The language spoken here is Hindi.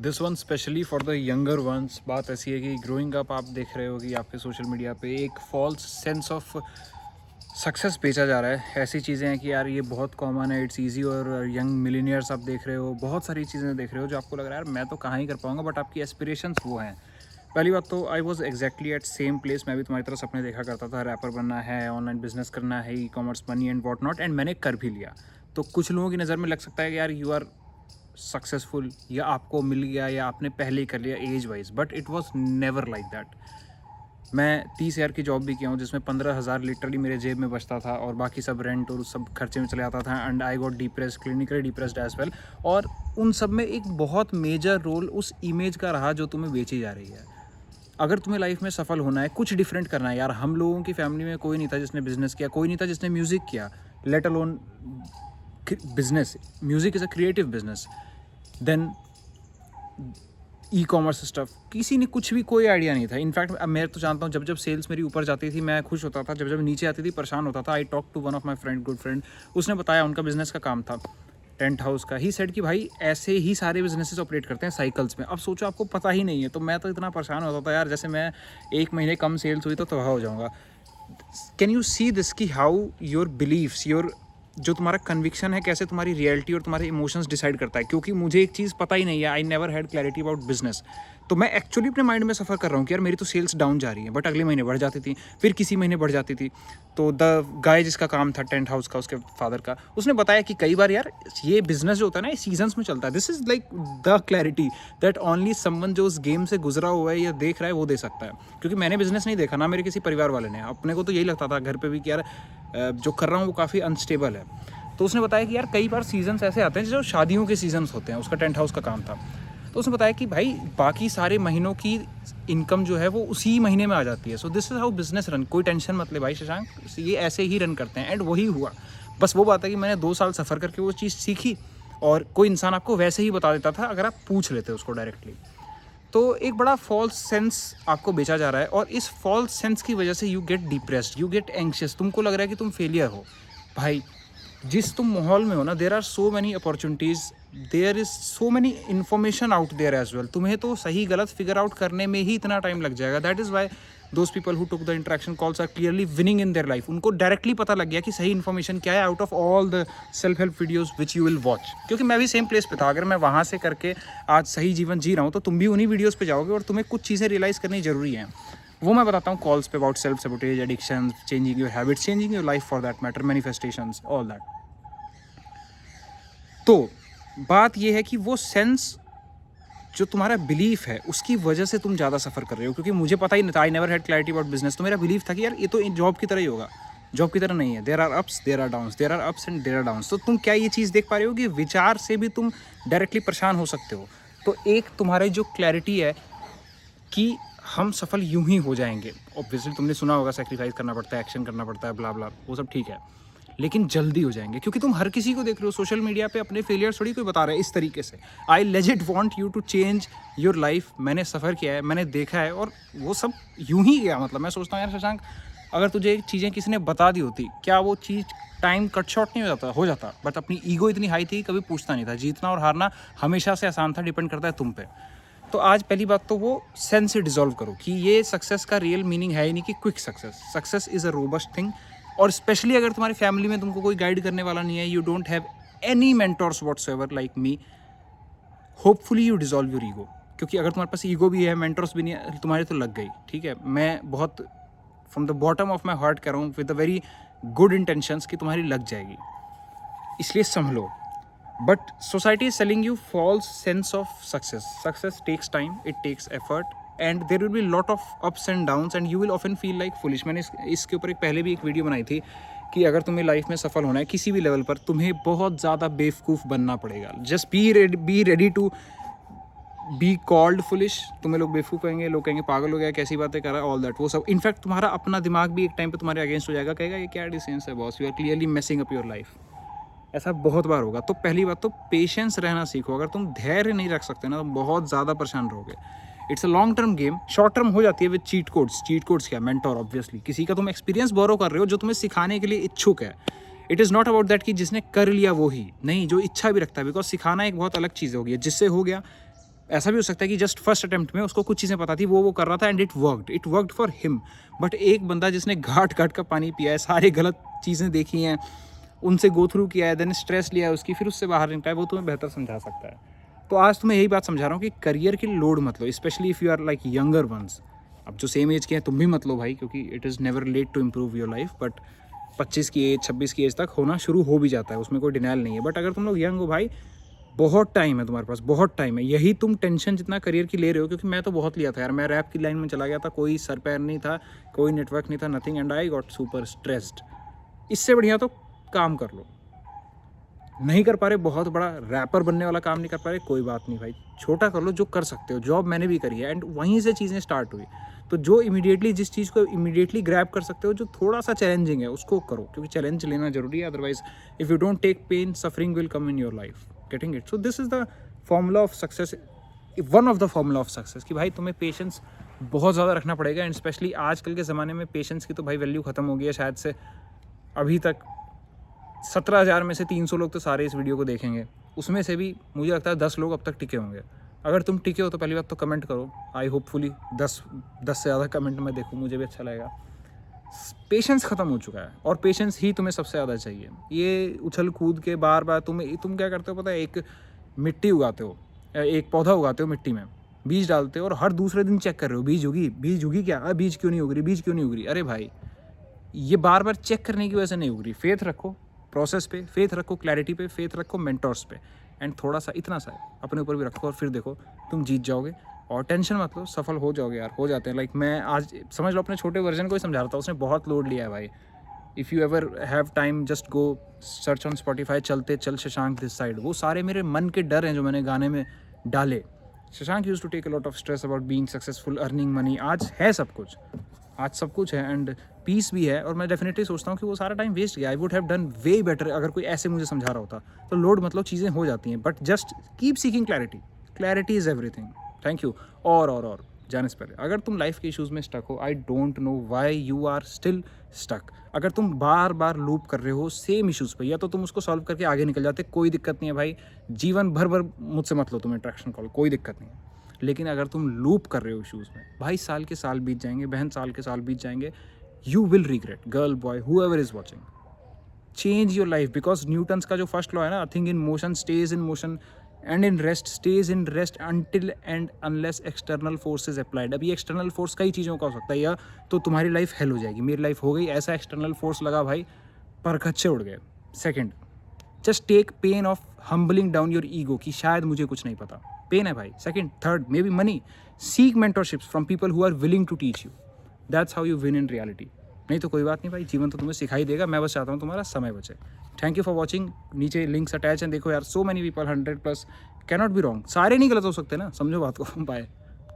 This one specially for the younger once. बात ऐसी है कि ग्रोइंग अप आप देख रहे हो कि आपके सोशल मीडिया पे एक फॉल्स सेंस ऑफ सक्सेस बेचा जा रहा है। ऐसी चीज़ें हैं कि यार ये बहुत कॉमन है, इट्स इजी। और यंग मिलीनियर्स आप देख रहे हो, बहुत सारी चीज़ें देख रहे हो जो आपको लग रहा है यार मैं तो कहाँ ही कर पाऊँगा, बट आपकी एस्पिरेशंस वो हैं। पहली बात तो I was exactly at same place. मैं भी तुम्हारी तरह सपने देखा करता था, रैपर बनना है, ऑनलाइन बिजनेस करना है, e commerce money and what not, and मैंने कर भी लिया। तो कुछ लोगों की नज़र में लग सकता है कि यार यू आर सक्सेसफुल, या आपको मिल गया, या आपने पहले ही कर लिया age wise, but it was never like that. मैं 30,000 की जॉब भी किया हूँ जिसमें 15,000 लिटरली मेरे जेब में बचता था और बाकी सब रेंट और सब खर्चे में चले जाता था। And I got depressed, clinically depressed as well. और उन सब में एक बहुत मेजर रोल उस इमेज का रहा जो तुम्हें बेची जा रही है। अगर तुम्हें लाइफ में सफल होना है, कुछ डिफरेंट करना है, यार हम लोगों की फैमिली में कोई नहीं था जिसने बिजनेस किया, कोई नहीं था जिसने म्यूज़िक किया, let alone business. Music is a creative business. Then e commerce stuff, किसी ने कुछ भी कोई आइडिया नहीं था। इनफैक्ट मैं तो जानता हूँ, जब जब सेल्स मेरी ऊपर जाती थी मैं खुश होता था, जब जब नीचे आती थी परेशान होता था। I talk to one of my friend, good friend, उसने बताया उनका बिजनेस का काम था टेंट हाउस का। ही सेड कि भाई ऐसे ही सारे बिजनेसेस ऑपरेट करते हैं साइकिल्स में। अब सोचो आपको पता ही नहीं है। तो मैं तो इतना परेशान होता था यार, जैसे मैं एक महीने कम सेल्स हुई तो तबाह हो जाऊँगा। कैन यू सी दिस कि हाउ योर बिलीव्स, योर जो तुम्हारा कन्विक्शन है, कैसे तुम्हारी रियलिटी और तुम्हारे इमोशंस डिसाइड करता है। क्योंकि मुझे एक चीज़ पता ही नहीं है, I never had clarity about business. तो मैं एक्चुअली अपने माइंड में सफ़र कर रहा हूँ कि यार मेरी तो सेल्स डाउन जा रही है, बट अगले महीने बढ़ जाती थी, फिर किसी महीने बढ़ जाती थी। तो द गाय जिसका काम था टेंट हाउस का, उसके फादर का, उसने बताया कि कई बार यार ये बिजनेस जो होता है ना, ये सीजन्स में चलता है। This is like the clarity that only someone जो उस गेम से गुजरा हुआ है या देख रहा है वो दे सकता है। क्योंकि मैंने बिजनेस नहीं देखा, ना मेरे किसी परिवार वाले ने। अपने को तो यही लगता था घर पे भी कि यार जो कर रहा हूँ वो काफ़ी अनस्टेबल है। तो उसने बताया कि यार कई बार सीजन्स ऐसे आते हैं जो शादियों के सीजन्स होते हैं। उसका टेंट हाउस का काम था। तो उसने बताया कि भाई बाकी सारे महीनों की इनकम जो है वो उसी महीने में आ जाती है। सो this is how business run. कोई टेंशन मत ले भाई शशांक, ये ऐसे ही रन करते हैं। एंड वही हुआ। बस वो बात है कि मैंने 2 साल सफ़र करके वो चीज़ सीखी, और कोई इंसान आपको वैसे ही बता देता था अगर आप पूछ लेते उसको डायरेक्टली। तो एक बड़ा फॉल्स सेंस आपको बेचा जा रहा है, और इस फॉल्स सेंस की वजह से you get depressed, you get anxious. तुमको लग रहा है कि तुम फेलियर हो। भाई जिस तुम माहौल में हो ना, there are so many opportunities, there is so many information out there as well. तुम्हें तो सही गलत फिगर आउट करने में ही इतना टाइम लग जाएगा। That is why those people who took the interaction calls are clearly winning in their life. उनको डायरेक्टली पता लग गया कि सही इन्फॉर्मेशन क्या है out of all the self help videos which you will watch. क्योंकि मैं भी सेम प्लेस पे था। अगर मैं वहाँ से करके आज सही जीवन जी रहा हूँ, तो तुम भी उन्हीं वीडियोज़ पे जाओगे, और तुम्हें कुछ चीज़ें रियलाइज़ करनी जरूरी हैं। वो मैं बताता हूँ कॉल्स पे, about self sabotage, addiction, changing your habits, changing your life for that matter, manifestations, all that. तो बात यह है कि वो सेंस जो तुम्हारा बिलीफ है उसकी वजह से तुम ज़्यादा सफ़र कर रहे हो। क्योंकि मुझे पता ही नहीं था, I never had clarity about business. तो मेरा बिलीफ था कि यार ये तो जॉब की तरह ही होगा। जॉब की तरह नहीं है। There are ups, there are downs, there are ups and there are downs. तो तुम क्या ये चीज़ देख पा रहे हो कि विचार से भी तुम डायरेक्टली परेशान हो सकते हो। तो एक तुम्हारी जो क्लैरिटी है कि हम सफल यूं ही हो जाएंगे। ऑब्वियसली तुमने सुना होगा सेक्रीफाइस करना पड़ता है, एक्शन करना पड़ता है, ब्ला ब्ला, वो सब ठीक है, लेकिन जल्दी हो जाएंगे। क्योंकि तुम हर किसी को देख रहे हो सोशल मीडिया पे, अपने फेलियर थोड़ी कोई बता रहा है इस तरीके से। I legit want you to change your life. मैंने सफ़र किया है, मैंने देखा है, और वो सब यूं ही गया। मतलब मैं सोचता हूँ यार शशांक, अगर तुझे चीज़ें किसी ने बता दी होती, क्या वो चीज़ टाइम कट शॉर्ट नहीं हो जाता। बट अपनी ईगो इतनी हाई थी, कभी पूछता नहीं था। जीतना और हारना हमेशा से आसान था, डिपेंड करता है तुम पे। तो आज पहली बात तो वो सेंस से डिजॉल्व करो कि ये सक्सेस का रियल मीनिंग है ही नहीं कि quick success. Success is a robust thing. और स्पेशली अगर तुम्हारी फैमिली में तुमको कोई गाइड करने वाला नहीं है, you don't have any mentors whatsoever like me, hopefully you dissolve your ego. क्योंकि अगर तुम्हारे पास ईगो भी है, मेंटर्स भी नहीं है, तुम्हारी तो लग गई। ठीक है, मैं बहुत from the bottom of my heart कह रहा हूँ, with a very good intentions, कि तुम्हारी लग जाएगी, इसलिए संभलो। But society is selling you false sense of success. Success takes time, it takes effort, and there will be lot of ups and downs, and you will often feel like foolish. मैंने इसके ऊपर पहले भी एक वीडियो बनाई थी कि अगर तुम्हें लाइफ में सफल होना है किसी भी लेवल पर, तुम्हें बहुत ज़्यादा बेवकूफ़ बनना पड़ेगा। Just be ready to be called foolish. तुम्हें लोग बेवकूफ़ कहेंगे, लोग कहेंगे पागल हो गया, कैसी बातें कर रहा है, ऑल दैट, वो सब। इनफैक्ट तुम्हारा अपना दिमाग भी एक टाइम पे तुम्हारे अगेंस्ट हो जाएगा, कहेगा ये क्या डिसेंस है boss, you are clearly messing up your life. ऐसा बहुत बार होगा। तो पहली बात तो पेशेंस रहना सीखो। अगर तुम धैर्य नहीं रख सकते ना, तो बहुत ज़्यादा परेशान रहोगे। It's a long term game. Short term हो जाती है with cheat codes. Cheat codes क्या? मेंटोर, ऑब्वियसली किसी का तुम एक्सपीरियंस बोरो कर रहे हो जो तुम्हें सिखाने के लिए इच्छुक है। It is not about that कि जिसने कर लिया वो ही नहीं, जो इच्छा भी रखता है। बिकॉज सिखाना एक बहुत अलग चीज़ होगी। जिससे हो गया ऐसा भी हो सकता है कि जस्ट फर्स्ट अटेम्प्ट में उसको कुछ चीज़ें पता थी, वो कर रहा था and it worked for him. But एक बंदा जिसने घाट घाट का पानी पिया है, सारी गलत चीज़ें देखी हैं, उनसे गो थ्रू किया है, देन स्ट्रेस लिया है उसकी, फिर उससे बाहर निकला है, वो तुम्हें बेहतर समझा सकता है। तो आज तुम्हें यही बात समझा रहा हूँ कि करियर की लोड मत लो, specially if you are like younger ones. अब जो सेम एज के हैं तुम भी मत लो भाई, क्योंकि it is never late to improve your life. But 25 की एज 26 की एज तक होना शुरू हो भी जाता है, उसमें कोई डिनाइल नहीं है। बट अगर तुम लोग यंग हो भाई, बहुत टाइम है तुम्हारे पास, बहुत टाइम है। यही तुम टेंशन जितना करियर की ले रहे हो, क्योंकि मैं तो बहुत लिया था यार, मैं रैप की लाइन में चला गया था, कोई सर पैर नहीं था, कोई नेटवर्क नहीं था, nothing, and I got super stressed. इससे बढ़िया तो काम कर लो। नहीं कर पा रहे, बहुत बड़ा रैपर बनने वाला काम नहीं कर पा रहे, कोई बात नहीं भाई, छोटा कर लो जो कर सकते हो। जॉब मैंने भी करी है एंड वहीं से चीज़ें स्टार्ट हुई। तो जो इमीडिएटली, जिस चीज़ को इमीडिएटली ग्रैब कर सकते हो, जो थोड़ा सा चैलेंजिंग है, उसको करो, क्योंकि चैलेंज लेना जरूरी है। Otherwise if you don't take pain, suffering will come in your life, getting it. So this is the formula of success, one of the formula of success, कि भाई तुम्हें पेशेंस बहुत ज़्यादा रखना पड़ेगा। एंड स्पेशली आजकल के ज़माने में पेशेंस की तो भाई वैल्यू ख़त्म हो गई है शायद से। अभी तक 17,000 में से 300 लोग तो सारे इस वीडियो को देखेंगे, उसमें से भी मुझे लगता है 10 लोग अब तक टिके होंगे। अगर तुम टिके हो तो पहली बात तो कमेंट करो, आई होपफुली 10 से ज़्यादा कमेंट मैं देखूँ, मुझे भी अच्छा लगेगा। पेशेंस ख़त्म हो चुका है और पेशेंस ही तुम्हें सबसे ज़्यादा चाहिए। ये उछल कूद के बार बार तुम क्या करते हो पता है, एक मिट्टी उगाते हो, एक पौधा उगाते हो मिट्टी में, बीज डालते हो और हर दूसरे दिन चेक कर रहे हो, बीज उगी क्या, बीज क्यों नहीं उग रही, बीज क्यों नहीं उग रही। अरे भाई, ये बार बार चेक करने की वजह से नहीं उग रही। फेथ रखो प्रोसेस पे, फेथ रखो क्लैरिटी पे, फेथ रखो मेंटर्स पे, एंड थोड़ा सा इतना सा अपने ऊपर भी रखो, और फिर देखो तुम जीत जाओगे। और टेंशन मत लो, सफल हो जाओगे यार, हो जाते हैं। लाइक मैं आज समझ लो अपने छोटे वर्जन को ही समझा रहा था, उसने बहुत लोड लिया है भाई। If you ever have time, just go search on Spotify, चलते चल शशांक दिस साइड। वो सारे मेरे मन के डर हैं जो मैंने गाने में डाले। Shashank use to take a lot of stress about being successful, earning money. आज है सब कुछ, आज सब कुछ है एंड पीस भी है। और मैं डेफिनेटली सोचता हूँ कि वो सारा टाइम वेस्ट गया। I would have done way better अगर कोई ऐसे मुझे समझा रहा होता। तो लोड मतलब चीज़ें हो जाती हैं, but just keep seeking clarity, clarity is everything. Thank you. और जाने से पहले, अगर तुम लाइफ के इश्यूज़ में स्टक हो, I don't know why you are still stuck. अगर तुम बार बार लूप कर रहे हो सेम इश्यूज़ पे, या तो तुम उसको सॉल्व करके आगे निकल जाते, कोई दिक्कत नहीं है भाई, जीवन भर मुझसे मत लो तुम इंट्रैक्शन कॉल, कोई दिक्कत नहीं है। लेकिन अगर तुम लूप कर रहे हो इश्यूज़ में, भाई साल के साल बीत जाएंगे, बहन साल के साल बीत जाएंगे, you will regret, girl boy whoever is watching. Change your life, because Newton's का जो फर्स्ट लॉ है ना, thing in motion stays in motion and in rest stays in rest until and unless external force is applied. अभी एक्सटर्नल फोर्स कई चीज़ों का हो सकता है, या तो तुम्हारी लाइफ हेल हो जाएगी, मेरी लाइफ हो गई ऐसा, एक्सटर्नल फोर्स लगा भाई, पर खच्चे उड़ गए। Second, just take pain of humbling down your ego, कि शायद मुझे कुछ नहीं पता, पेन है भाई। Second, third, maybe money, seek mentorships from people who are willing to teach you, that's how you win in reality. नहीं तो कोई बात नहीं भाई, जीवन तो तुम्हें सिखाई देगा। मैं बस चाहता हूँ तुम्हारा समय बचे। Thank you for watching. नीचे लिंक्स अटैच हैं, देखो यार, so many people, 100+ cannot be wrong. सारे नहीं गलत हो सकते ना, समझो बात को। बाय।